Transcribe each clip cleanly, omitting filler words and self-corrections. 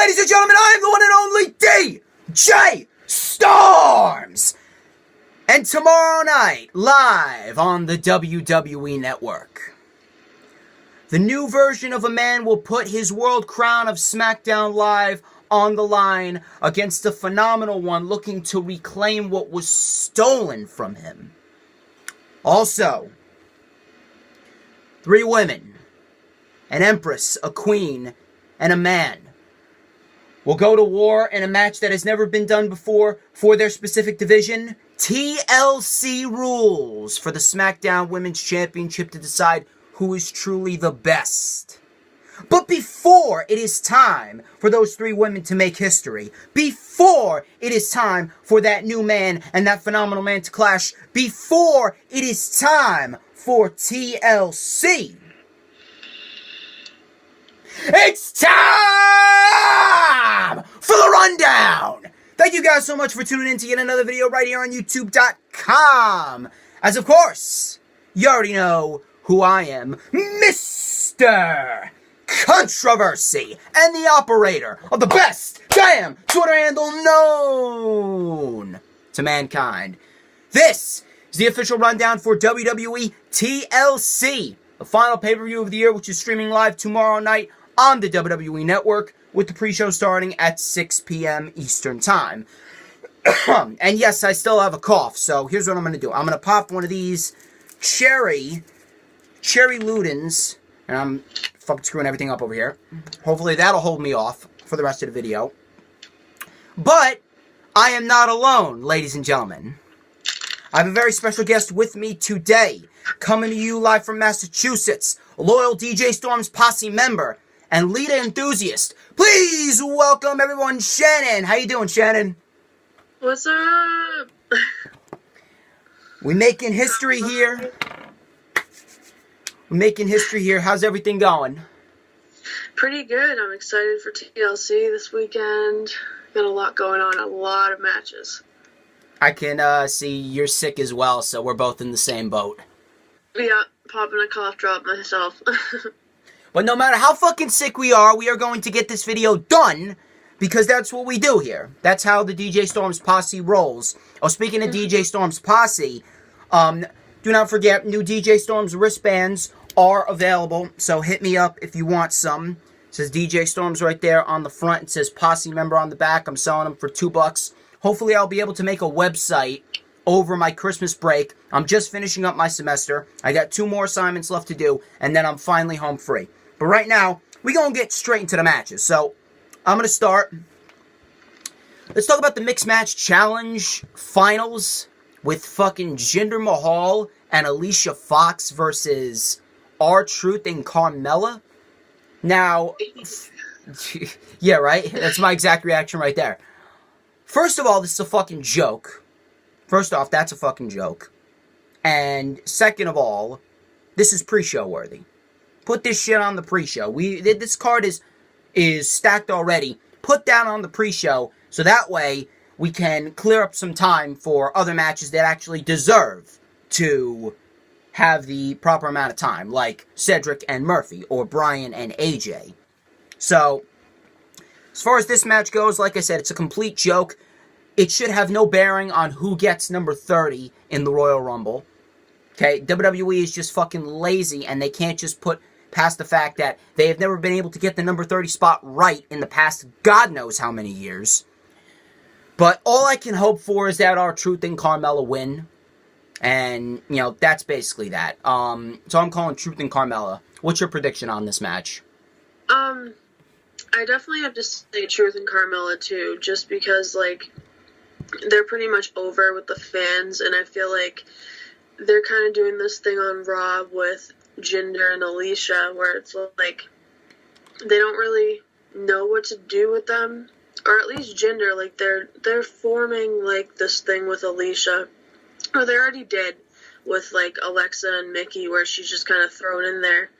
Ladies and gentlemen, I am the one and only DJ Storms! And tomorrow night, live on the WWE Network, the new version of a man will put his world crown of SmackDown Live on the line against the phenomenal one looking to reclaim what was stolen from him. Also, 3 women, an empress, a queen, and a man will go to war in a match that has never been done before for their specific division. TLC rules for the SmackDown Women's Championship to decide who is truly the best. But before it is time for those 3 women to make history, before it is time for that new man and that phenomenal man to clash, before it is time for TLC, it's time for the rundown! Thank you guys so much for tuning in to yet another video right here on YouTube.com. As of course, you already know who I am, Mr. Controversy, and the operator of the best damn Twitter handle known to mankind. This is the official rundown for WWE TLC, the final pay-per-view of the year, which is streaming live tomorrow night on the WWE Network, with the pre-show starting at 6 p.m. Eastern Time. And yes, I still have a cough, so here's what I'm going to do. I'm going to pop one of these cherry Ludens, and I'm fucking screwing everything up over here. Hopefully that'll hold me off for the rest of the video. But I am not alone, ladies and gentlemen. I have a very special guest with me today, coming to you live from Massachusetts, a loyal DJ Storms Posse member and Lita enthusiast. Please welcome everyone, Shannon. How you doing, Shannon? What's up? We making history here. We're making history here. How's everything going? Pretty good. I'm excited for TLC this weekend. Got a lot going on, a lot of matches. I can see you're sick as well, so we're both in the same boat. Yeah, popping a cough drop myself. But no matter how fucking sick we are going to get this video done, because that's what we do here. That's how the DJ Storms Posse rolls. Oh, speaking of DJ Storms Posse, do not forget, new DJ Storms wristbands are available, so hit me up if you want some. It says DJ Storms right there on the front. It says Posse member on the back. I'm selling them for $2. Hopefully I'll be able to make a website over my Christmas break. I'm just finishing up my semester. I got 2 more assignments left to do, and then I'm finally home free. But right now, we're going to get straight into the matches. So, I'm going to start. Let's talk about the Mixed Match Challenge Finals with fucking Jinder Mahal and Alicia Fox versus R-Truth and Carmella. Now, yeah, right? That's my exact reaction right there. First of all, this is a fucking joke. First off, that's a fucking joke. And second of all, this is pre-show worthy. Put this shit on the pre-show. This card is stacked already. Put that on the pre-show, so that way we can clear up some time for other matches that actually deserve to have the proper amount of time, like Cedric and Murphy, or Bryan and AJ. So, as far as this match goes, like I said, it's a complete joke. It should have no bearing on who gets number 30 in the Royal Rumble. Okay, WWE is just fucking lazy, and they can't just put past the fact that they have never been able to get the number 30 spot right in the past God knows how many years. But all I can hope for is that R-Truth and Carmella win. And, you know, that's basically that. So I'm calling Truth and Carmella. What's your prediction on this match? I definitely have to say Truth and Carmella too, just because, like, they're pretty much over with the fans, and I feel like they're kind of doing this thing on Raw with Jinder and Alicia, where it's like they don't really know what to do with them, or at least Jinder. Like they're forming like this thing with Alicia, or they already did with like Alexa and Mickey, where she's just kind of thrown in there,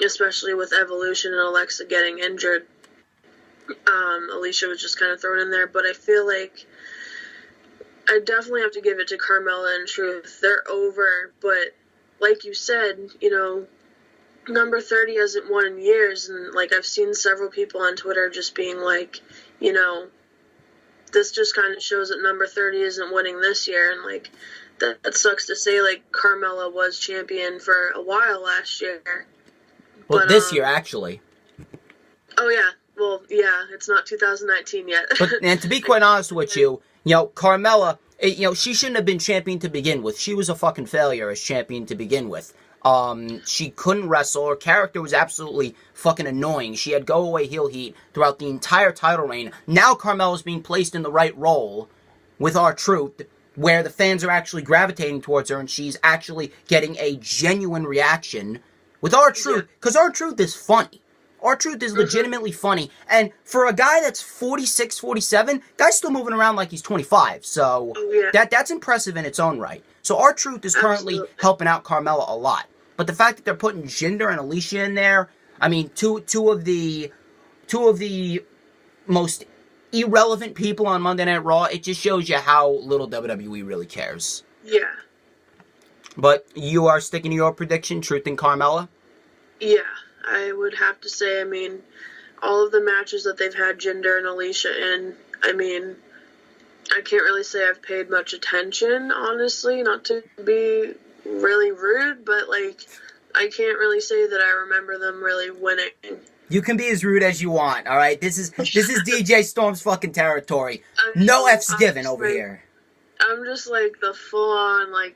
especially with Evolution and Alexa getting injured. Alicia was just kind of thrown in there, but I feel like I definitely have to give it to Carmella and Truth. They're over, but like you said, you know, number 30 hasn't won in years, and, like, I've seen several people on Twitter just being like, you know, this just kind of shows that number 30 isn't winning this year, and, like, that sucks to say. Like, Carmella was champion for a while last year. Well, but, this year, actually. Oh, yeah. Well, yeah, it's not 2019 yet. And to be quite honest with you, Carmella, she shouldn't have been champion to begin with. She was a fucking failure as champion to begin with. She couldn't wrestle. Her character was absolutely fucking annoying. She had go-away heel heat throughout the entire title reign. Now Carmella's being placed in the right role with R-Truth, where the fans are actually gravitating towards her, and she's actually getting a genuine reaction with R-Truth, because R-Truth is funny. R-Truth is legitimately funny, and for a guy that's 46, 47, guy's still moving around like he's 25, so that's impressive in its own right. So R-Truth is currently helping out Carmella a lot. But the fact that they're putting Jinder and Alicia in there, I mean, two of the most irrelevant people on Monday Night Raw, it just shows you how little WWE really cares. Yeah. But you are sticking to your prediction, Truth and Carmella? Yeah, I would have to say, I mean, all of the matches that they've had Jinder and Alicia in, I mean, I can't really say I've paid much attention, honestly, not to be really rude, but, like, I can't really say that I remember them really winning. You can be as rude as you want, alright? This is DJ Storm's fucking territory. No F's given over here. I'm just, like, the full-on, like,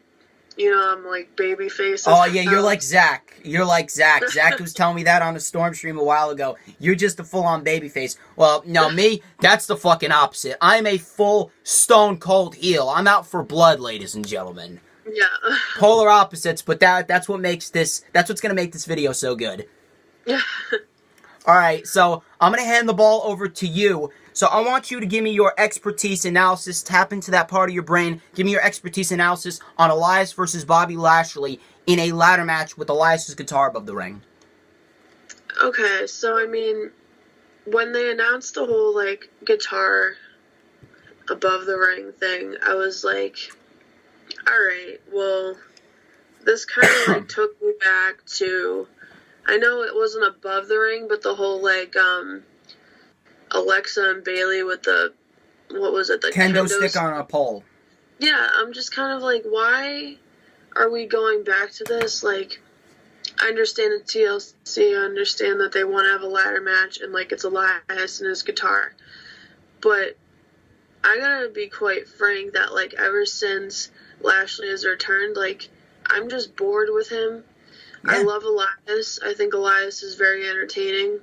I'm, like, baby face. Oh, yeah, you're like Zach. You're like Zach. Zach was telling me that on the Storm stream a while ago. You're just a full-on baby face. Well, no, me, that's the fucking opposite. I'm a full stone-cold heel. I'm out for blood, ladies and gentlemen. Yeah. Polar opposites, but that's what makes this, that's what's going to make this video so good. Yeah. Alright, so I'm going to hand the ball over to you. So I want you to give me your expertise analysis. Tap into that part of your brain. Give me your expertise analysis on Elias versus Bobby Lashley in a ladder match with Elias's guitar above the ring. Okay, so I mean, when they announced the whole, like, guitar above the ring thing, I was like, alright, well, this kind of, like, took me back to, I know it wasn't above the ring, but the whole, like, Alexa and Bailey with the, what was it? The kendo stick on a pole. Yeah, I'm just kind of like, why are we going back to this? Like, I understand the TLC, I understand that they want to have a ladder match, and, like, it's Elias and his guitar. But I gotta be quite frank that, like, ever since Lashley has returned, like, I'm just bored with him. Yeah. I love Elias. I think Elias is very entertaining.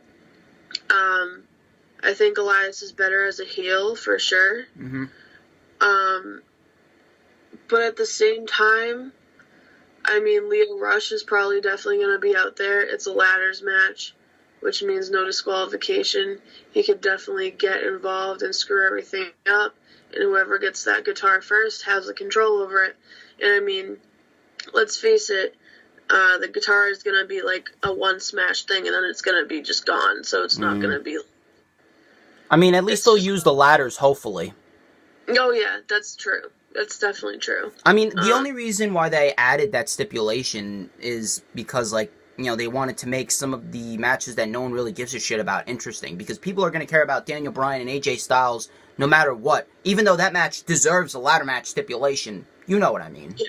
I think Elias is better as a heel, for sure. Mm-hmm. But at the same time, I mean, Lio Rush is probably definitely going to be out there. It's a ladders match, which means no disqualification. He could definitely get involved and screw everything up, and whoever gets that guitar first has the control over it. And I mean, let's face it, the guitar is going to be like a one smash thing, and then it's going to be just gone, so it's not going to be... I mean, at least they'll use the ladders, hopefully. Oh, yeah, that's true. That's definitely true. I mean, the only reason why they added that stipulation is because, like, they wanted to make some of the matches that no one really gives a shit about interesting, because people are going to care about Daniel Bryan and AJ Styles no matter what, even though that match deserves a ladder match stipulation. You know what I mean. Yeah.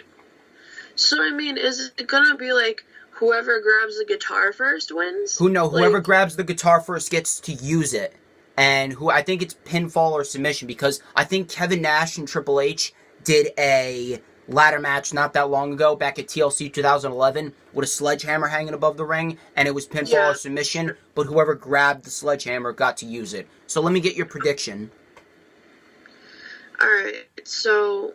So, I mean, is it going to be, like, whoever grabs the guitar first wins? Whoever grabs the guitar first gets to use it. And I think it's pinfall or submission, because I think Kevin Nash and Triple H did a ladder match not that long ago, back at TLC 2011, with a sledgehammer hanging above the ring, and it was pinfall or submission, but whoever grabbed the sledgehammer got to use it. So let me get your prediction. Alright, so...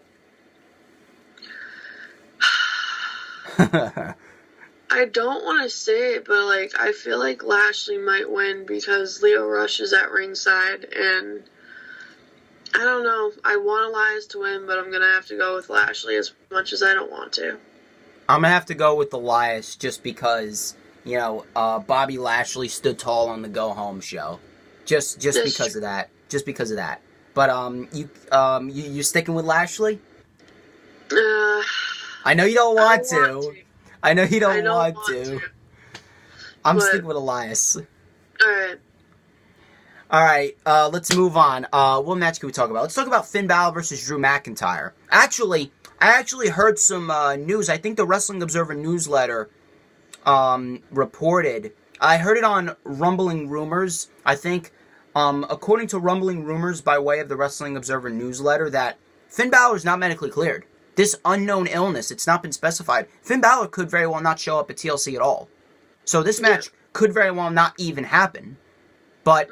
I don't want to say it, but, like, I feel like Lashley might win because Lio Rush is at ringside, and I don't know. I want Elias to win, but I'm going to have to go with Lashley as much as I don't want to. I'm going to have to go with Elias just because, Bobby Lashley stood tall on the Go Home show. Just because of that. Just because of that. But, you sticking with Lashley? I know you don't want to. I know you don't want to. I'm sticking with Elias. Alright. Alright, let's move on. What match can we talk about? Let's talk about Finn Balor versus Drew McIntyre. I actually heard some news. I think the Wrestling Observer newsletter reported. I heard it on Rumbling Rumors. I think, according to Rumbling Rumors by way of the Wrestling Observer newsletter, that Finn Balor is not medically cleared. This unknown illness, it's not been specified. Finn Balor could very well not show up at TLC at all. So this match could very well not even happen. But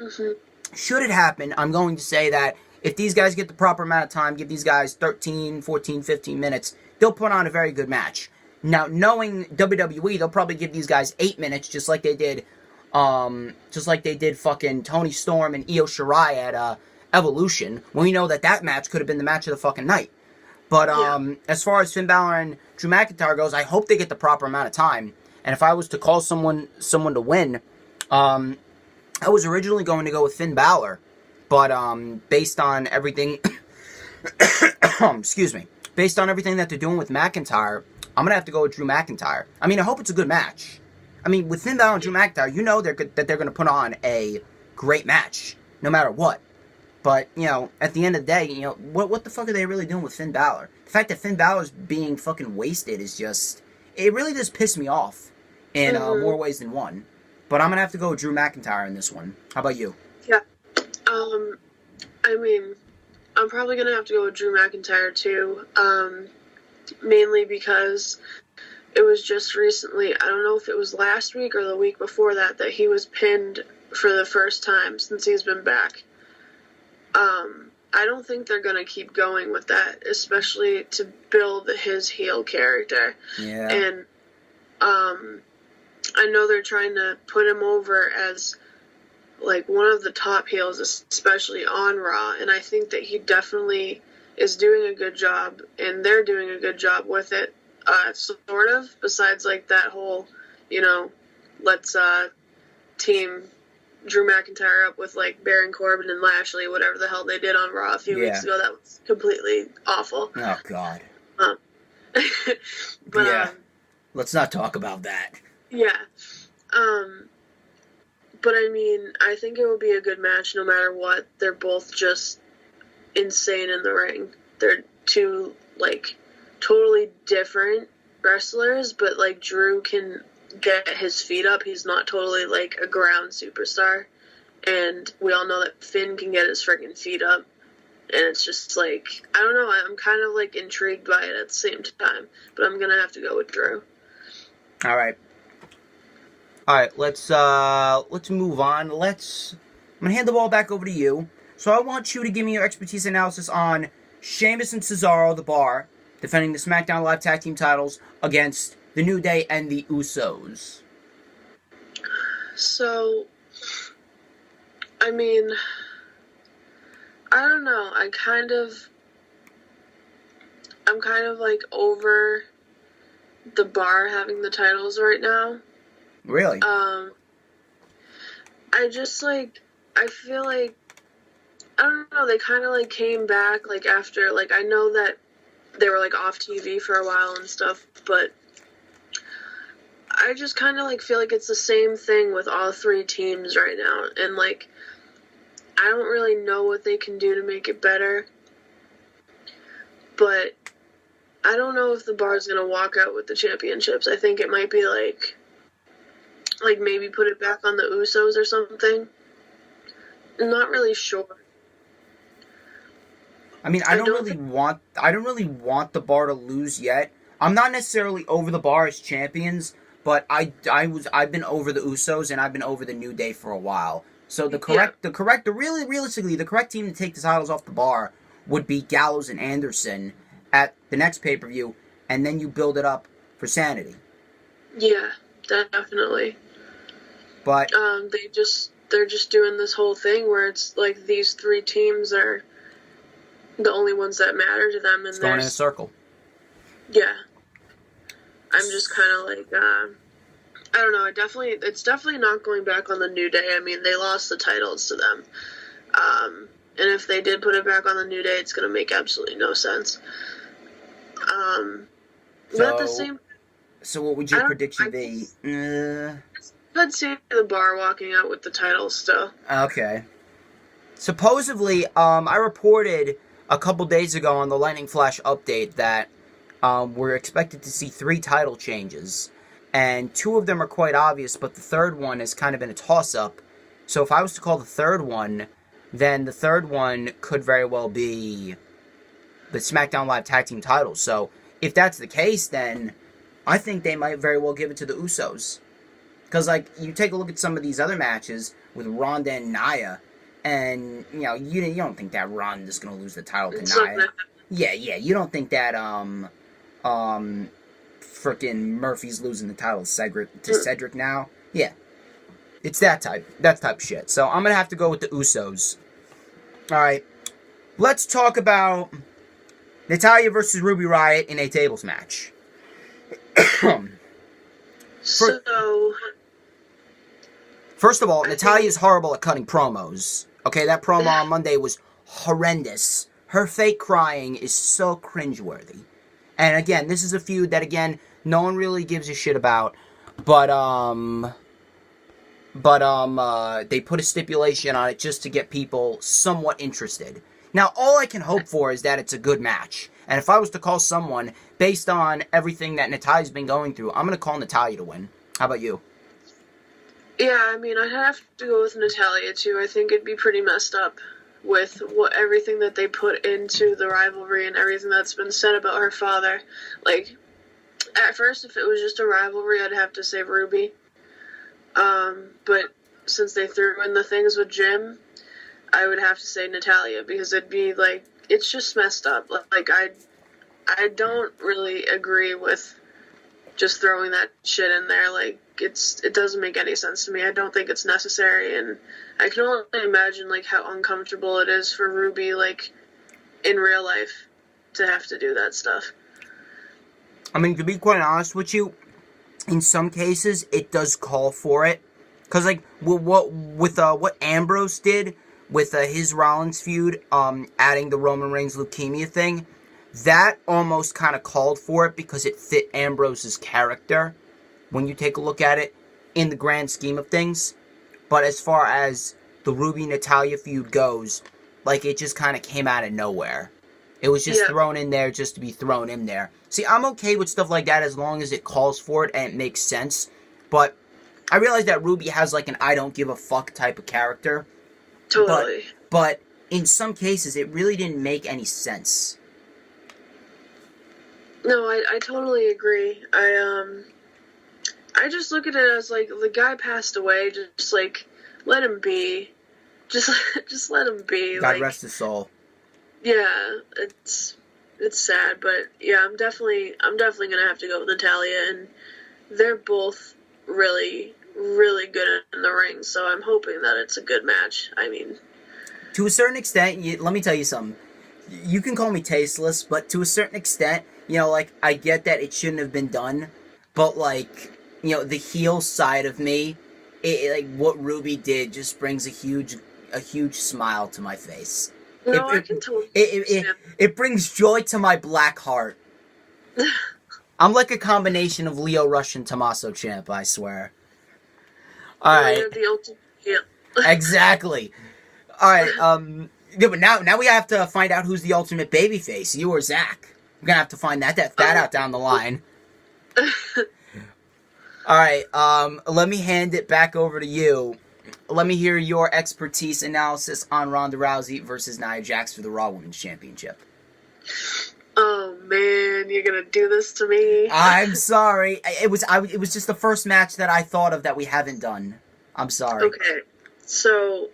should it happen, I'm going to say that if these guys get the proper amount of time, give these guys 13, 14, 15 minutes, they'll put on a very good match. Now, knowing WWE, they'll probably give these guys 8 minutes, just like they did fucking Tony Storm and Io Shirai at Evolution, when we know that match could have been the match of the fucking night. But as far as Finn Balor and Drew McIntyre goes, I hope they get the proper amount of time. And if I was to call someone to win, I was originally going to go with Finn Balor, but based on everything, excuse me, based on everything that they're doing with McIntyre, I'm gonna have to go with Drew McIntyre. I mean, I hope it's a good match. I mean, with Finn Balor and Drew McIntyre, you know that they're gonna put on a great match, no matter what. But, you know, at the end of the day, you know, what the fuck are they really doing with Finn Balor? The fact that Finn Balor's being fucking wasted is just, it really does piss me off in more ways than one. But I'm gonna have to go with Drew McIntyre in this one. How about you? Yeah. I mean, I'm probably gonna have to go with Drew McIntyre too. Mainly because it was just recently, I don't know if it was last week or the week before that he was pinned for the first time since he's been back. I don't think they're going to keep going with that, especially to build his heel character. Yeah. And I know they're trying to put him over as like one of the top heels, especially on Raw, and I think that he definitely is doing a good job, and they're doing a good job with it, sort of, besides like that whole, you know, let's team Drew McIntyre up with like Baron Corbin and Lashley, whatever the hell they did on Raw a few weeks ago. That was completely awful. Oh God. But yeah. Let's not talk about that. Yeah. But I mean, I think it will be a good match no matter what. They're both just insane in the ring. They're two like totally different wrestlers, but like Drew can get his feet up. He's not totally like a ground superstar, and we all know that Finn can get his friggin' feet up, and it's just like, I don't know, I'm kind of like intrigued by it at the same time, but I'm gonna have to go with Drew. All right, let's move on. I'm gonna hand the ball back over to you. So I want you to give me your expertise analysis on Sheamus and Cesaro, the Bar, defending the SmackDown Live Tag Team titles against the New Day and the Usos. So, I mean, I don't know. I'm kind of like over the Bar having the titles right now. Really? I just like, I feel like, I don't know, they kind of like came back like after, like I know that they were like off TV for a while and stuff, but I just kind of like feel like it's the same thing with all three teams right now, and like I don't really know what they can do to make it better, but I don't know if the Bar's gonna walk out with the championships. I think it might be like maybe put it back on the Usos or something. I'm not really sure. I mean, I don't really want the Bar to lose yet. I'm not necessarily over the Bar as champions, but I've been over the Usos and I've been over the New Day for a while. So realistically, the correct team to take the titles off the Bar would be Gallows and Anderson at the next pay-per-view, and then you build it up for Sanity. Yeah, definitely. But they're just doing this whole thing where it's like these three teams are the only ones that matter to them, and it's going in a circle. Yeah. I'm just kind of like, I don't know, it's definitely not going back on the New Day. I mean, they lost the titles to them. And if they did put it back on the New Day, it's going to make absolutely no sense. But at the same... So what would your prediction be? I'd see the Bar walking out with the title still. Okay. Supposedly, I reported a couple days ago on the Lightning Flash update that we're expected to see 3 title changes. And 2 of them are quite obvious, but the third one has kind of been a toss-up. So if I was to call the third one, then the third one could very well be the SmackDown Live Tag Team titles. So if that's the case, then I think they might very well give it to the Usos. Because, like, you take a look at some of these other matches with Ronda and Nia, and, you know, you don't think that Ronda's going to lose the title to Nia. Yeah, you don't think that, frickin' Murphy's losing the title to Cedric now. Yeah. It's that type of shit. So I'm going to have to go with the Usos. Alright. Let's talk about Natalya versus Ruby Riott in a tables match. First of all, Natalya's horrible at cutting promos. Okay, that promo on Monday was horrendous. Her fake crying is so cringeworthy. And again, this is a feud that, again, no one really gives a shit about. But they put a stipulation on it just to get people somewhat interested. Now, all I can hope for is that it's a good match. And if I was to call someone, based on everything that Natalya's been going through, I'm going to call Natalya to win. How about you? Yeah, I mean, I'd have to go with Natalya, too. I think it'd be pretty messed up with everything that they put into the rivalry and everything that's been said about her father. Like, at first, if it was just a rivalry, I'd have to say Ruby. But since they threw in the things with Jim, I would have to say Natalya, because it'd be, like, it's just messed up. Like, I don't really agree with just throwing that shit in there. Like, it doesn't make any sense to me. I don't think it's necessary, and I can only imagine, like, how uncomfortable it is for Ruby, like, in real life, to have to do that stuff. I mean, to be quite honest with you, in some cases, it does call for it. Because, like, what Ambrose did with his Rollins feud, adding the Roman Reigns leukemia thing, that almost kind of called for it because it fit Ambrose's character when you take a look at it in the grand scheme of things. But as far as the Ruby-Natalya feud goes, like, it just kind of came out of nowhere. It was just thrown in there just to be thrown in there. See, I'm okay with stuff like that as long as it calls for it and it makes sense. But I realize that Ruby has, like, an I don't give a fuck type of character. Totally. But in some cases, it really didn't make any sense. No, I totally agree. I just look at it as, like, the guy passed away, just, like, let him be. Just let him be. God like, rest his soul. Yeah, it's sad, but yeah, I'm definitely gonna have to go with Natalya, and they're both really, really good in the ring, so I'm hoping that it's a good match. I mean, to a certain extent, let me tell you something. You can call me tasteless, but to a certain extent, you know, like, I get that it shouldn't have been done, but, like, you know, the heel side of me, like, what Ruby did just brings a huge smile to my face. No, I can totally it brings joy to my black heart. I'm like a combination of Leo Rush and Tommaso Ciampa, I swear. Alright. You're the ultimate heel. Exactly. Alright, yeah, but now we have to find out who's the ultimate babyface, you or Zach. We're gonna have to find that out down the line. Alright, let me hand it back over to you. Let me hear your expertise analysis on Ronda Rousey versus Nia Jax for the Raw Women's Championship. Oh man, you're gonna do this to me. I'm sorry. It was just the first match that I thought of that we haven't done. I'm sorry. Okay, so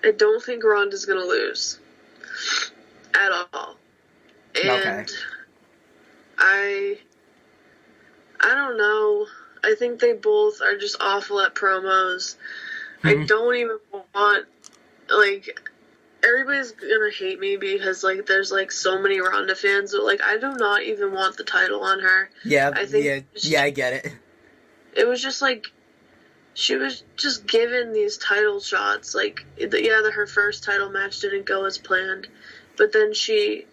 I don't think Ronda's gonna lose at all, and okay. I don't know. I think they both are just awful at promos. I don't even want, like, everybody's gonna hate me because, like, there's, like, so many Ronda fans, but, like, I do not even want the title on her. Yeah, I get it. It was just, like, she was just given these title shots. Like, her first title match didn't go as planned, but then she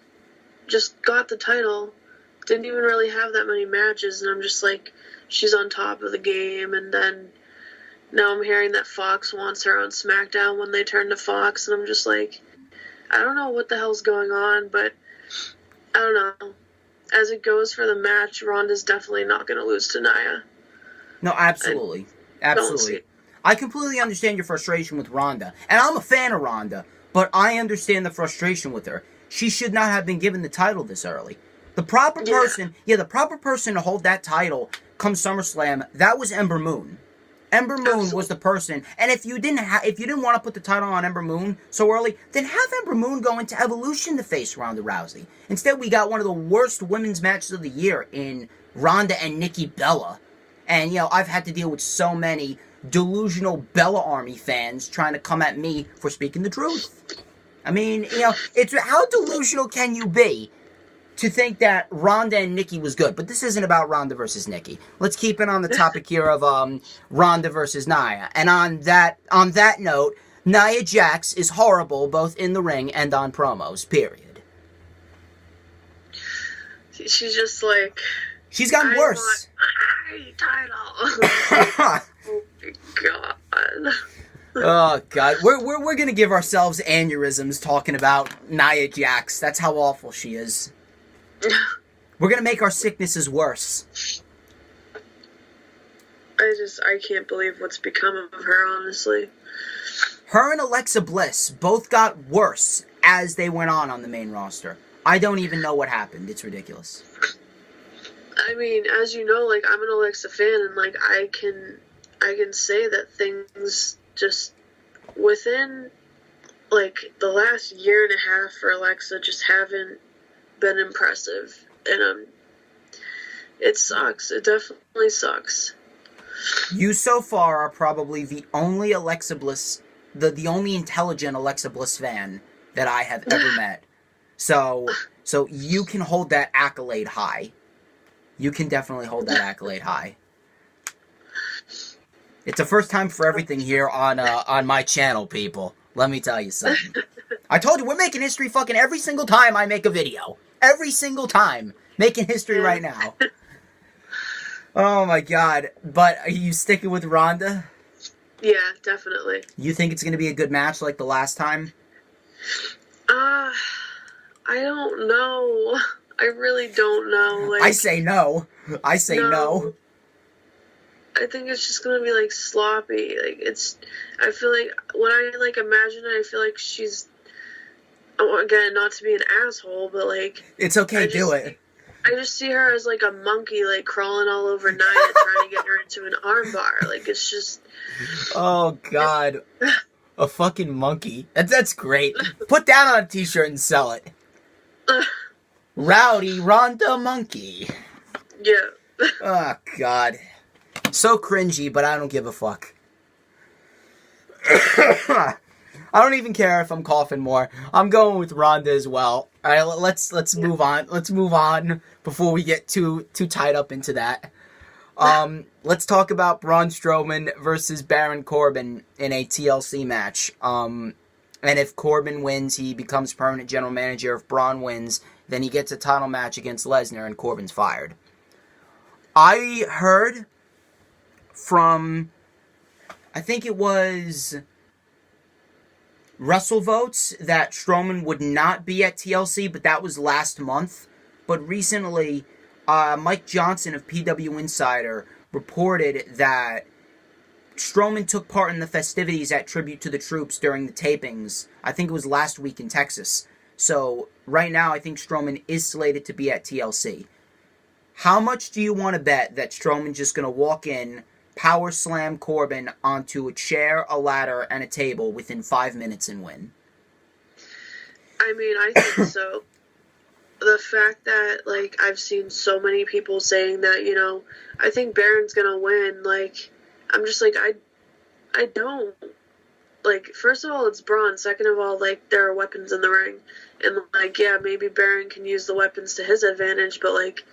just got the title, didn't even really have that many matches, and I'm just like, she's on top of the game, and then now I'm hearing that Fox wants her on SmackDown when they turn to Fox, and I'm just like, I don't know what the hell's going on, but I don't know. As it goes for the match, Ronda's definitely not going to lose to Nia. No, absolutely. Absolutely. I completely understand your frustration with Ronda. And I'm a fan of Ronda, but I understand the frustration with her. She should not have been given the title this early. The proper person, the proper person to hold that title come SummerSlam, that was Ember Moon. Ember Moon was the person, and if you didn't want to put the title on Ember Moon so early, then have Ember Moon go into Evolution to face Ronda Rousey. Instead, we got one of the worst women's matches of the year in Ronda and Nikki Bella. And, you know, I've had to deal with so many delusional Bella Army fans trying to come at me for speaking the truth. I mean, you know, it's how delusional can you be to think that Ronda and Nikki was good? But this isn't about Ronda versus Nikki. Let's keep it on the topic here of Ronda versus Nia. And on that note, Nia Jax is horrible both in the ring and on promos, period. She's just like... She's gotten worse. Title. Oh my god. Oh god, we're gonna give ourselves aneurysms talking about Nia Jax. That's how awful she is. We're gonna make our sicknesses worse. I can't believe what's become of her, honestly. Her and Alexa Bliss both got worse as they went on the main roster. I don't even know what happened. It's ridiculous. I mean, as you know, like, I'm an Alexa fan, and like I can say that things just within like the last year and a half for Alexa just haven't been impressive, and it sucks. It definitely sucks. You so far are probably the only Alexa Bliss, the only intelligent Alexa Bliss fan that I have ever met. So you can hold that accolade high. You can definitely hold that accolade high. It's a first time for everything here on my channel, people. Let me tell you something. I told you, we're making history fucking every single time I make a video. Every single time. Making history right now. Oh my god. But are you sticking with Ronda? Yeah, definitely. You think it's going to be a good match like the last time? I don't know. I really don't know. Like, I say no. I say no. I think it's just gonna be like sloppy. Like, I feel like when I like imagine it, I feel like she's, again, not to be an asshole, but like, it's okay. Do it. I just see her as like a monkey, like crawling all over Nia, trying to get her into an armbar. Like, it's just. Oh god, a fucking monkey. That's great. Put that on a t-shirt and sell it. Rowdy Ronda Monkey. Yeah. Oh god. So cringy, but I don't give a fuck. I don't even care if I'm coughing more. I'm going with Ronda as well. All right, let's move on. Let's move on before we get too tied up into that. Let's talk about Braun Strowman versus Baron Corbin in a TLC match. And if Corbin wins, he becomes permanent general manager. If Braun wins, then he gets a title match against Lesnar, and Corbin's fired. I heard from, I think it was WrestleVotes, that Strowman would not be at TLC, but that was last month. But recently, Mike Johnson of PW Insider reported that Strowman took part in the festivities at Tribute to the Troops during the tapings. I think it was last week in Texas. So, right now, I think Strowman is slated to be at TLC. How much do you want to bet that Strowman's just going to walk in, power slam Corbin onto a chair, a ladder, and a table within 5 minutes and win? I mean, I think so. The fact that, like, I've seen so many people saying that, you know, I think Baron's gonna win, like, I'm just like, I don't. Like, first of all, it's Braun. Second of all, like, there are weapons in the ring. And, like, yeah, maybe Baron can use the weapons to his advantage, but, like,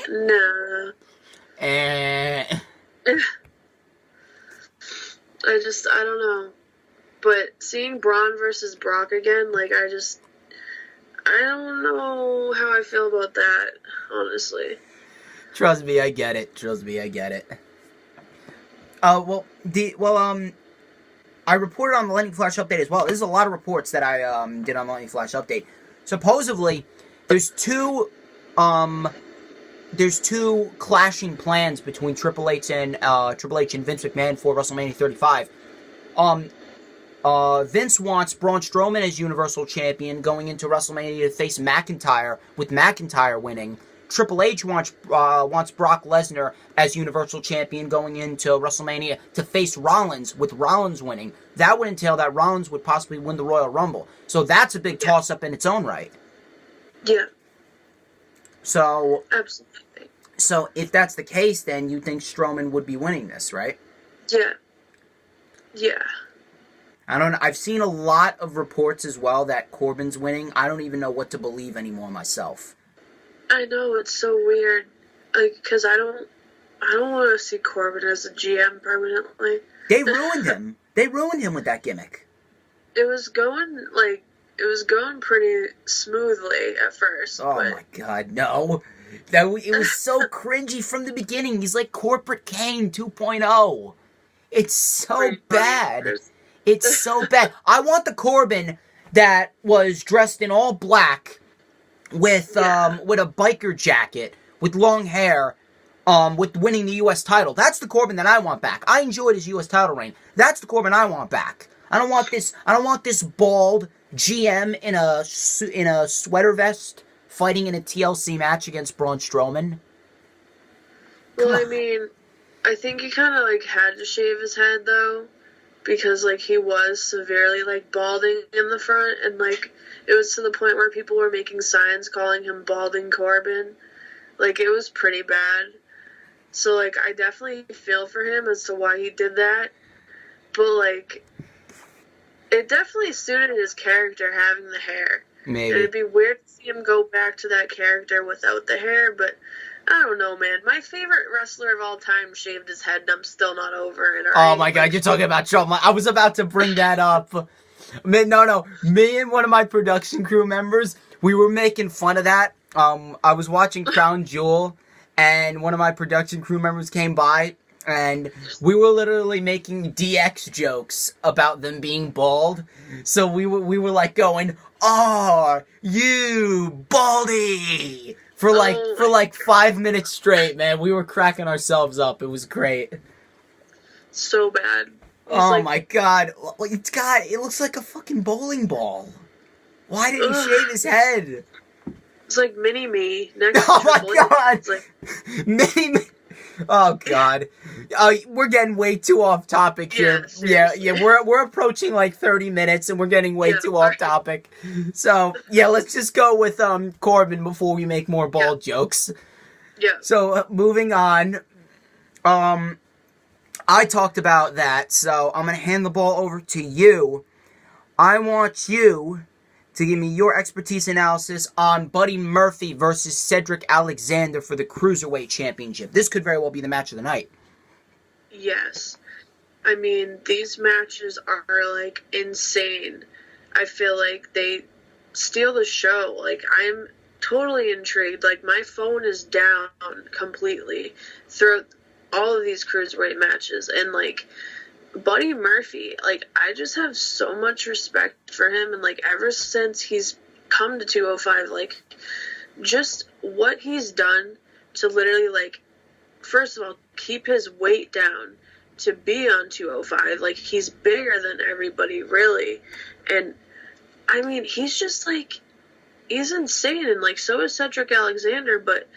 nah. I don't know. But seeing Braun versus Brock again, like, I I don't know how I feel about that, honestly. Trust me, I get it. Trust me, I get it. I reported on the Lightning Flash update as well. There's a lot of reports that I did on the Lightning Flash update. Supposedly, there's two clashing plans between Triple H and Vince McMahon for WrestleMania 35. Vince wants Braun Strowman as Universal Champion going into WrestleMania to face McIntyre, with McIntyre winning. Triple H wants Brock Lesnar as Universal Champion going into WrestleMania to face Rollins, with Rollins winning. That would entail that Rollins would possibly win the Royal Rumble. So that's a big toss-up in its own right. Yeah. So, absolutely. So if that's the case, then you think Strowman would be winning this, right? Yeah. Yeah. I don't know. I've seen a lot of reports as well that Corbin's winning. I don't even know what to believe anymore myself. I know, it's so weird. Like, because I don't want to see Corbin as a GM permanently. They ruined him. They ruined him with that gimmick. It was going pretty smoothly at first. Oh my god, no. It was so cringy from the beginning. He's like Corporate Kane 2.0. It's so bad. It's so bad. I want the Corbin that was dressed in all black with a biker jacket, with long hair, with winning the U.S. title. That's the Corbin that I want back. I enjoyed his U.S. title reign. That's the Corbin I want back. I don't want this bald GM in a sweater vest fighting in a TLC match against Braun Strowman. Well, I mean, I think he kind of had to shave his head though, because he was severely balding in the front, and it was to the point where people were making signs calling him Balding Corbin. It was pretty bad. So I definitely feel for him as to why he did that, but it definitely suited his character having the hair. Maybe. And it'd be weird to see him go back to that character without the hair, but I don't know, man. My favorite wrestler of all time shaved his head, and I'm still not over it. Oh my god, you're talking about Shawn. I was about to bring that up. No. Me and one of my production crew members, we were making fun of that. I was watching Crown Jewel, and one of my production crew members came by, and we were literally making DX jokes about them being bald. So we were going, "Oh, you baldy!" For 5 minutes straight, man. We were cracking ourselves up. It was great. So bad. Oh my god. It looks like a fucking bowling ball. Why did he shave his head? It's like Mini-Me next to Triple my god. It's Mini-Me. Oh god. We're getting way too off topic here. Yeah, we're approaching 30 minutes and we're getting way too off topic. So, let's just go with Corbin before we make more bald jokes. Yeah. So, moving on. I talked about that, so I'm going to hand the ball over to you. I want you to give me your expertise analysis on Buddy Murphy versus Cedric Alexander for the Cruiserweight Championship. This could very well be the match of the night. Yes. I mean, these matches are, insane. I feel like they steal the show. I'm totally intrigued. My phone is down completely throughout all of these Cruiserweight matches. And, Buddy Murphy, I just have so much respect for him, and ever since he's come to 205, just what he's done to literally first of all keep his weight down to be on 205, he's bigger than everybody really, and I mean he's just he's insane, and so is Cedric Alexander, but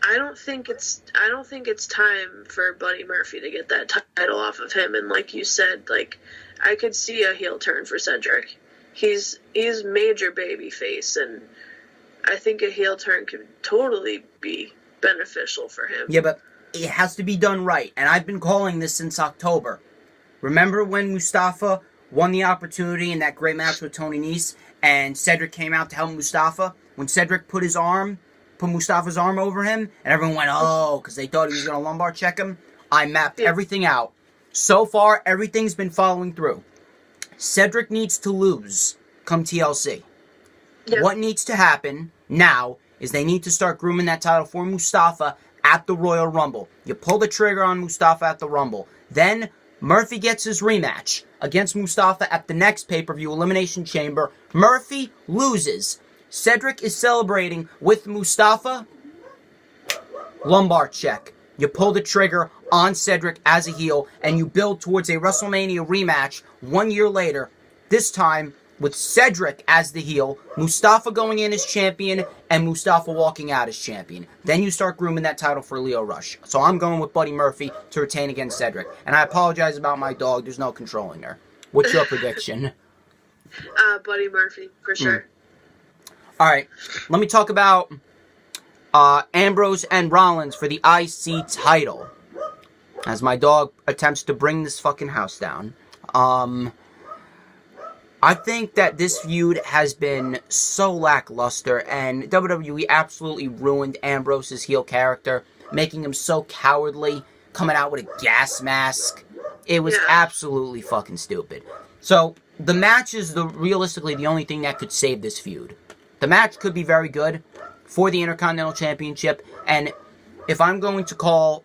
I don't think it's time for Buddy Murphy to get that title off of him. And like you said, I could see a heel turn for Cedric. He's major baby face, and I think a heel turn could totally be beneficial for him. Yeah, but it has to be done right, and I've been calling this since October. Remember when Mustafa won the opportunity in that great match with Tony Nese, and Cedric came out to help Mustafa? When Cedric put Mustafa's arm over him, and everyone went, oh, because they thought he was going to lumbar check him. I mapped everything out. So far, everything's been following through. Cedric needs to lose come TLC. Yeah. What needs to happen now is they need to start grooming that title for Mustafa at the Royal Rumble. You pull the trigger on Mustafa at the Rumble. Then Murphy gets his rematch against Mustafa at the next pay-per-view Elimination Chamber. Murphy loses. Cedric is celebrating with Mustafa. Lumbar check. You pull the trigger on Cedric as a heel, and you build towards a WrestleMania rematch 1 year later, this time with Cedric as the heel, Mustafa going in as champion, and Mustafa walking out as champion. Then you start grooming that title for Lio Rush. So I'm going with Buddy Murphy to retain against Cedric. And I apologize about my dog. There's no controlling her. What's your prediction? Buddy Murphy, for sure. Alright, let me talk about Ambrose and Rollins for the IC title. As my dog attempts to bring this fucking house down. I think that this feud has been so lackluster, and WWE absolutely ruined Ambrose's heel character, making him so cowardly, coming out with a gas mask. It was absolutely fucking stupid. So, the match is realistically the only thing that could save this feud. The match could be very good for the Intercontinental Championship, and if I'm going to call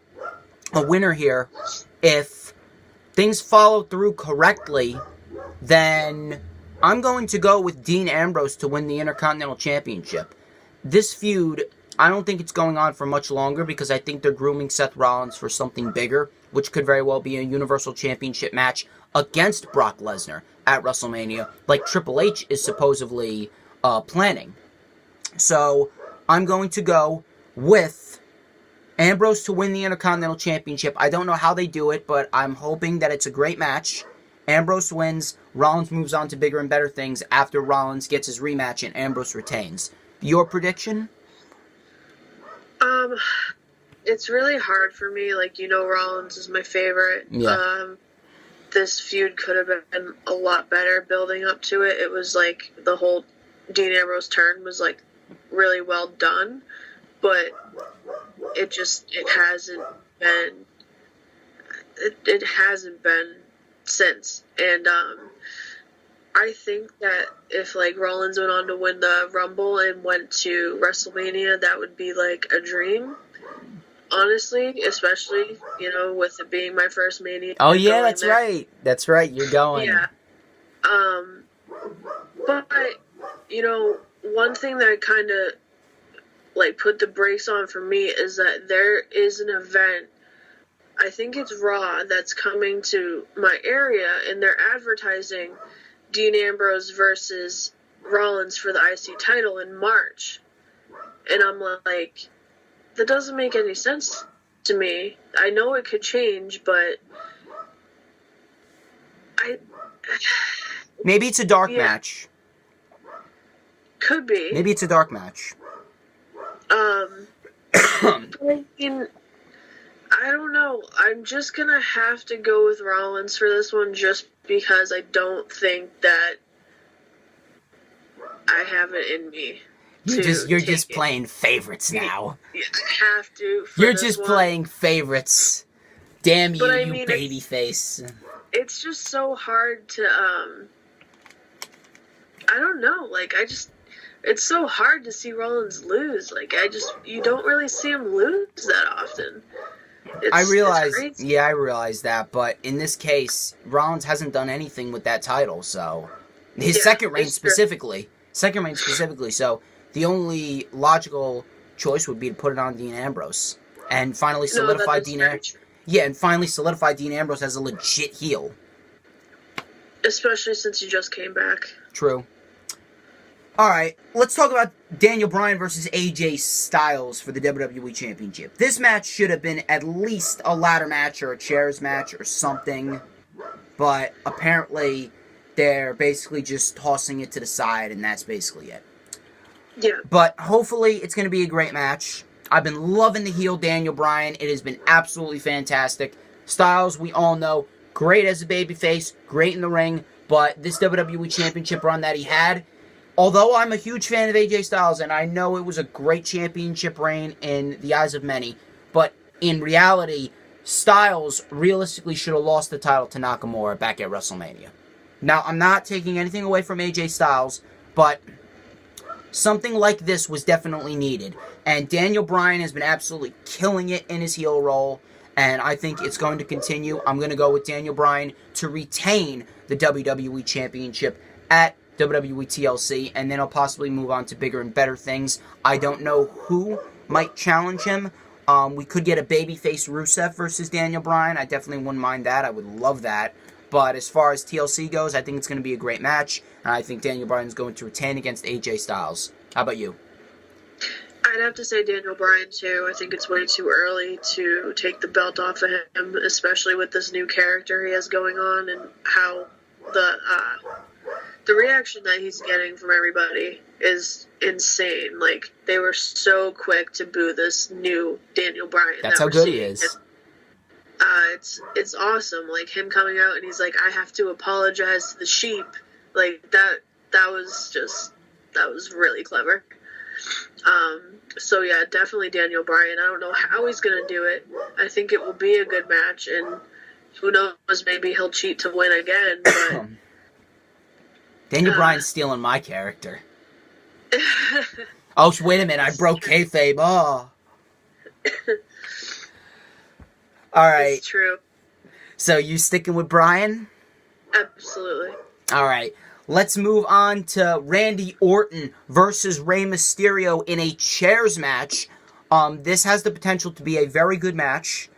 a winner here, if things follow through correctly, then I'm going to go with Dean Ambrose to win the Intercontinental Championship. This feud, I don't think it's going on for much longer because I think they're grooming Seth Rollins for something bigger, which could very well be a Universal Championship match against Brock Lesnar at WrestleMania, like Triple H is supposedly planning. So, I'm going to go with Ambrose to win the Intercontinental Championship. I don't know how they do it, but I'm hoping that it's a great match. Ambrose wins, Rollins moves on to bigger and better things after Rollins gets his rematch and Ambrose retains. Your prediction? It's really hard for me. Like, Rollins is my favorite. Yeah. This feud could have been a lot better building up to it. It was like the whole Dean Ambrose turn was like really well done, but it hasn't been. It hasn't been since, and I think that if like Rollins went on to win the Rumble and went to WrestleMania, that would be like a dream. Honestly, especially with it being my first Mania. Oh yeah, that's there. Right. That's right. You're going. Yeah. But one thing that kind of like put the brakes on for me is that there is an event. I think it's Raw that's coming to my area, and they're advertising Dean Ambrose versus Rollins for the IC title in March. And I'm like, that doesn't make any sense to me. I know it could change, but maybe it's a dark match. Could be. Maybe it's a dark match. I mean, I don't know. I'm just gonna have to go with Rollins for this one just because I don't think that I have it in me. You're just playing favorites now. I have to. You're just playing favorites. Damn you, you babyface. It's just so hard to, I don't know. Like, it's so hard to see Rollins lose. Like, you don't really see him lose that often. I realize that, but in this case, Rollins hasn't done anything with that title, so his second reign specifically, so the only logical choice would be to put it on Dean Ambrose and finally solidify Dean Ambrose as a legit heel. Especially since he just came back. True. Alright, let's talk about Daniel Bryan versus AJ Styles for the WWE Championship. This match should have been at least a ladder match or a chairs match or something, but apparently they're basically just tossing it to the side and that's basically it. Yeah. But hopefully it's going to be a great match. I've been loving the heel Daniel Bryan. It has been absolutely fantastic. Styles, we all know, great as a babyface, great in the ring, but this WWE Championship run that he had, although I'm a huge fan of AJ Styles, and I know it was a great championship reign in the eyes of many, but in reality, Styles realistically should have lost the title to Nakamura back at WrestleMania. Now, I'm not taking anything away from AJ Styles, but something like this was definitely needed. And Daniel Bryan has been absolutely killing it in his heel role, and I think it's going to continue. I'm going to go with Daniel Bryan to retain the WWE Championship at WWE TLC, and then I'll possibly move on to bigger and better things. I don't know who might challenge him. We could get a babyface Rusev versus Daniel Bryan. I definitely wouldn't mind that. I would love that. But as far as TLC goes, I think it's going to be a great match, and I think Daniel Bryan is going to retain against AJ Styles. How about you? I'd have to say Daniel Bryan, too. I think it's way too early to take the belt off of him, especially with this new character he has going on and how the reaction that he's getting from everybody is insane. Like, they were so quick to boo this new Daniel Bryan. That's how good he is. It's awesome. Like, him coming out and he's like, I have to apologize to the sheep. Like, that was really clever. So yeah, definitely Daniel Bryan. I don't know how he's gonna do it. I think it will be a good match, and who knows, maybe he'll cheat to win again, but Daniel Bryan's stealing my character. Oh, wait a minute, I broke kayfabe. Oh. Alright. It's true. So, you sticking with Bryan? Absolutely. Alright. Let's move on to Randy Orton versus Rey Mysterio in a chairs match. This has the potential to be a very good match.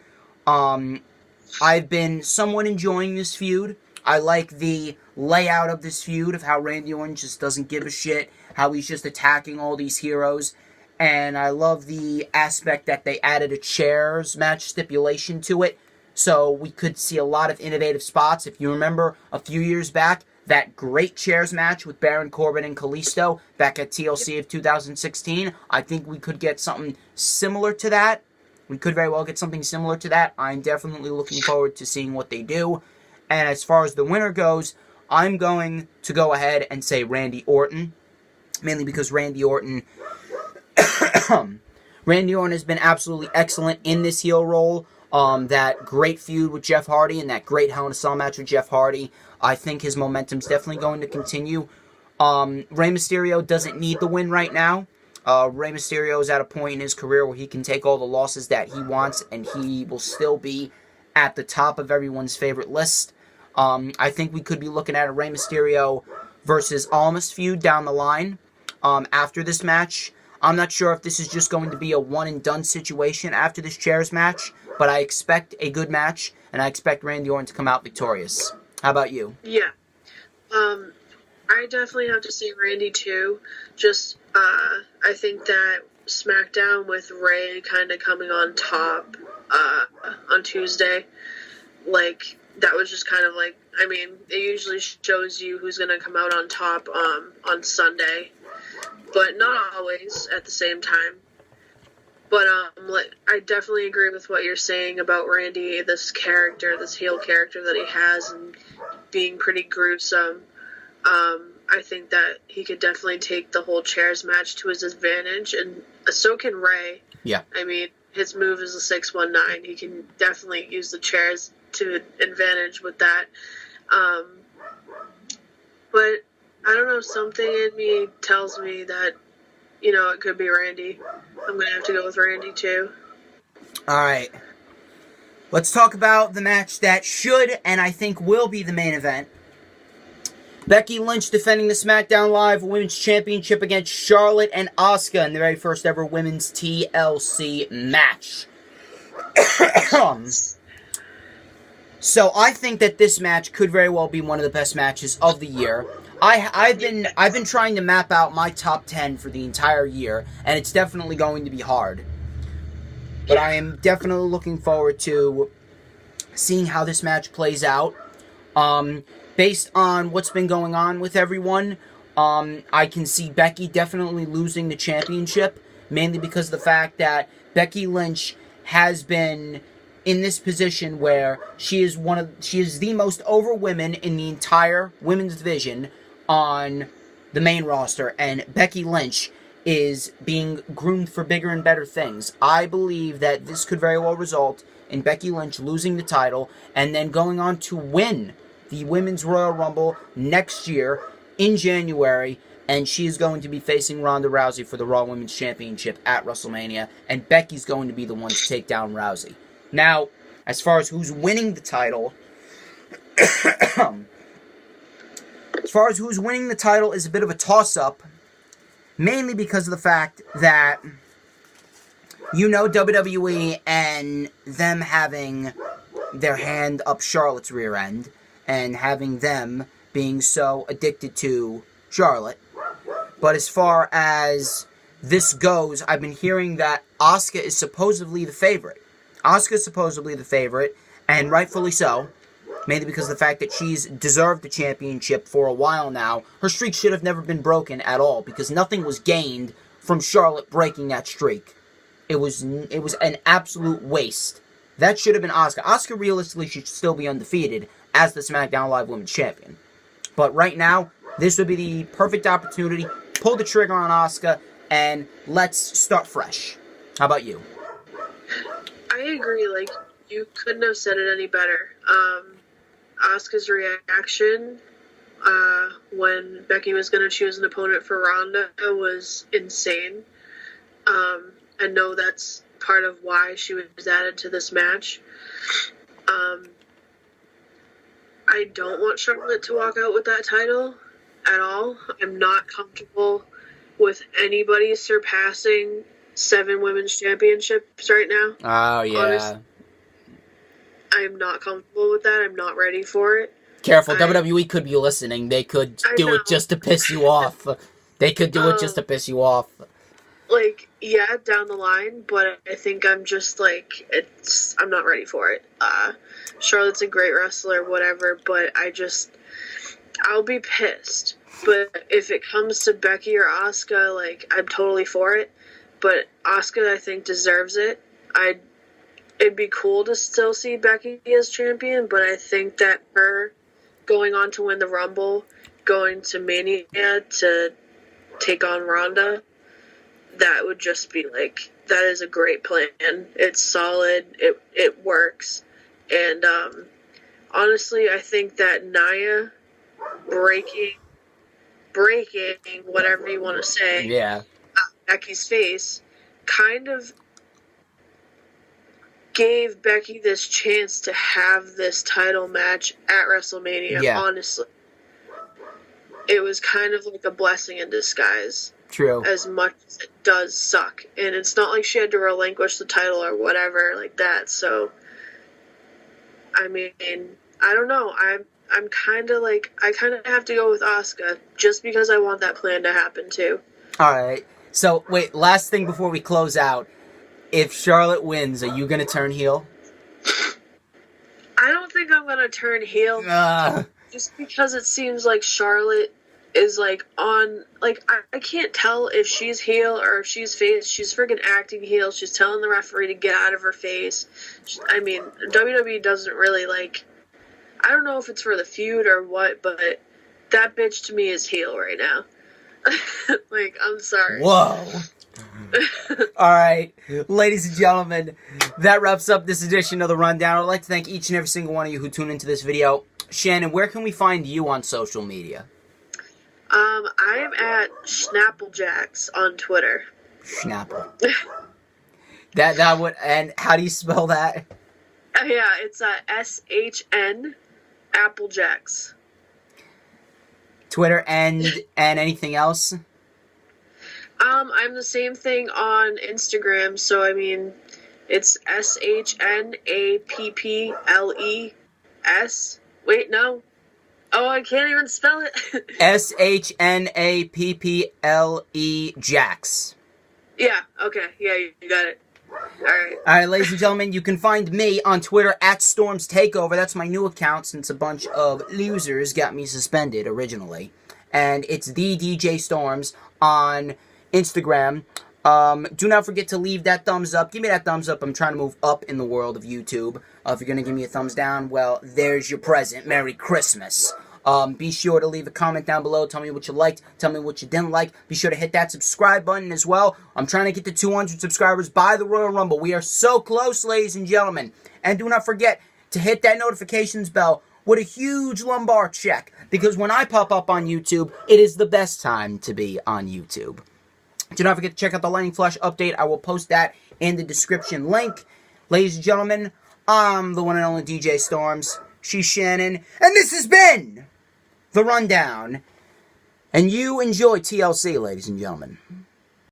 I've been somewhat enjoying this feud. I like the layout of this feud, of how Randy Orton just doesn't give a shit, how he's just attacking all these heroes. And I love the aspect that they added a chairs match stipulation to it. So we could see a lot of innovative spots. If you remember a few years back, that great chairs match with Baron Corbin and Kalisto back at TLC of 2016, I think we could get something similar to that. We could very well get something similar to that. I'm definitely looking forward to seeing what they do. And as far as the winner goes, I'm going to go ahead and say Randy Orton, mainly because Randy Orton has been absolutely excellent in this heel role. That great feud with Jeff Hardy and that great Hell in a Cell match with Jeff Hardy, I think his momentum's definitely going to continue. Rey Mysterio doesn't need the win right now. Rey Mysterio is at a point in his career where he can take all the losses that he wants, and he will still be at the top of everyone's favorite list. I think we could be looking at a Rey Mysterio versus Almas feud down the line after this match. I'm not sure if this is just going to be a one-and-done situation after this chairs match, but I expect a good match, and I expect Randy Orton to come out victorious. How about you? Yeah. I definitely have to say Randy, too. Just, I think that SmackDown with Ray kind of coming on top on Tuesday, like, that was just kind of like, I mean, it usually shows you who's going to come out on top on Sunday, but not always at the same time. But I definitely agree with what you're saying about Randy, this character, this heel character that he has, and being pretty gruesome. I think that he could definitely take the whole chairs match to his advantage, and so can Ray. Yeah. I mean, his move is a 619. He can definitely use the chairs to advantage with that. But I don't know, something in me tells me that, you know, it could be Randy. I'm going to have to go with Randy, too. Alright. Let's talk about the match that should, and I think will be the main event. Becky Lynch defending the SmackDown Live Women's Championship against Charlotte and Asuka in the very first ever Women's TLC match. So I think that this match could very well be one of the best matches of the year. I've been trying to map out my top 10 for the entire year, and it's definitely going to be hard. But I am definitely looking forward to seeing how this match plays out. Based on what's been going on with everyone, I can see Becky definitely losing the championship, mainly because of the fact that Becky Lynch has been in this position where she is the most over women in the entire women's division on the main roster, and Becky Lynch is being groomed for bigger and better things. I believe that this could very well result in Becky Lynch losing the title and then going on to win the Women's Royal Rumble next year in January and she is going to be facing Ronda Rousey for the Raw Women's Championship at WrestleMania, and Becky's going to be the one to take down Rousey. Now, as far as who's winning the title, is a bit of a toss-up, mainly because of the fact that, you know, WWE and them having their hand up Charlotte's rear end, and having them being so addicted to Charlotte. But as far as this goes, I've been hearing that Asuka is supposedly the favorite. Asuka's supposedly the favorite, and rightfully so, mainly because of the fact that she's deserved the championship for a while now. Her streak should have never been broken at all, because nothing was gained from Charlotte breaking that streak. It was an absolute waste. That should have been Asuka. Asuka realistically should still be undefeated as the SmackDown Live Women's Champion. But right now, this would be the perfect opportunity. Pull the trigger on Asuka, and let's start fresh. How about you? I agree. Like, you couldn't have said it any better. Asuka's reaction when Becky was going to choose an opponent for Ronda was insane. I know that's part of why she was added to this match. I don't want Charlotte to walk out with that title at all. I'm not comfortable with anybody surpassing 7 women's championships right now. Oh, yeah. Honestly, I'm not comfortable with that. I'm not ready for it. Careful, WWE could be listening. They could do it just to piss you off. They could do it just to piss you off. Like, yeah, down the line, but I think I'm just, like, I'm not ready for it. Charlotte's a great wrestler, whatever, but I'll be pissed. But if it comes to Becky or Asuka, like, I'm totally for it. But Asuka, I think, deserves it. It'd be cool to still see Becky as champion, but I think that her going on to win the Rumble, going to Mania to take on Ronda, that would just be, like, that is a great plan. It's solid. It works. And honestly, I think that Nia breaking, whatever you want to say, Becky's face, kind of gave Becky this chance to have this title match at WrestleMania, honestly. It was kind of like a blessing in disguise. True. As much as it does suck. And it's not like she had to relinquish the title or whatever like that. So, I mean, I don't know. I'm kind of like, I kind of have to go with Asuka just because I want that plan to happen too. Alright. So, wait, last thing before we close out. If Charlotte wins, are you going to turn heel? I don't think I'm going to turn heel. Just because it seems like Charlotte is, like, on... Like, I can't tell if she's heel or if she's face. She's freaking acting heel. She's telling the referee to get out of her face. I mean, WWE doesn't really, like... I don't know if it's for the feud or what, but that bitch to me is heel right now. Like, I'm sorry. Whoa. Alright, ladies and gentlemen, that wraps up this edition of The Rundown. I'd like to thank each and every single one of you who tuned into this video. Shannon, where can we find you on social media? I am at Schnapplejax on Twitter. Schnapple. that would, and how do you spell that? Yeah, it's SHN Applejax. Twitter and anything else? I'm the same thing on Instagram, so I mean, it's SHNAPPLES. Wait, no. Oh, I can't even spell it. SHNAPPLE Jax. Yeah, okay. Yeah, you got it. Alright, ladies and gentlemen, you can find me on Twitter at Storms Takeover. That's my new account since a bunch of losers got me suspended originally. And it's the DJ Storms on Instagram. Do not forget to leave that thumbs up. Give me that thumbs up. I'm trying to move up in the world of YouTube. If you're going to give me a thumbs down, well, there's your present. Merry Christmas. Be sure to leave a comment down below. Tell me what you liked. Tell me what you didn't like. Be sure to hit that subscribe button as well. I'm trying to get to 200 subscribers by the Royal Rumble. We are so close, ladies and gentlemen. And do not forget to hit that notifications bell with a huge lumbar check. Because when I pop up on YouTube, it is the best time to be on YouTube. Do not forget to check out the Lightning Flash update. I will post that in the description link. Ladies and gentlemen, I'm the one and only DJ Storms. She's Shannon. And this has been The Rundown. And you enjoy TLC, ladies and gentlemen.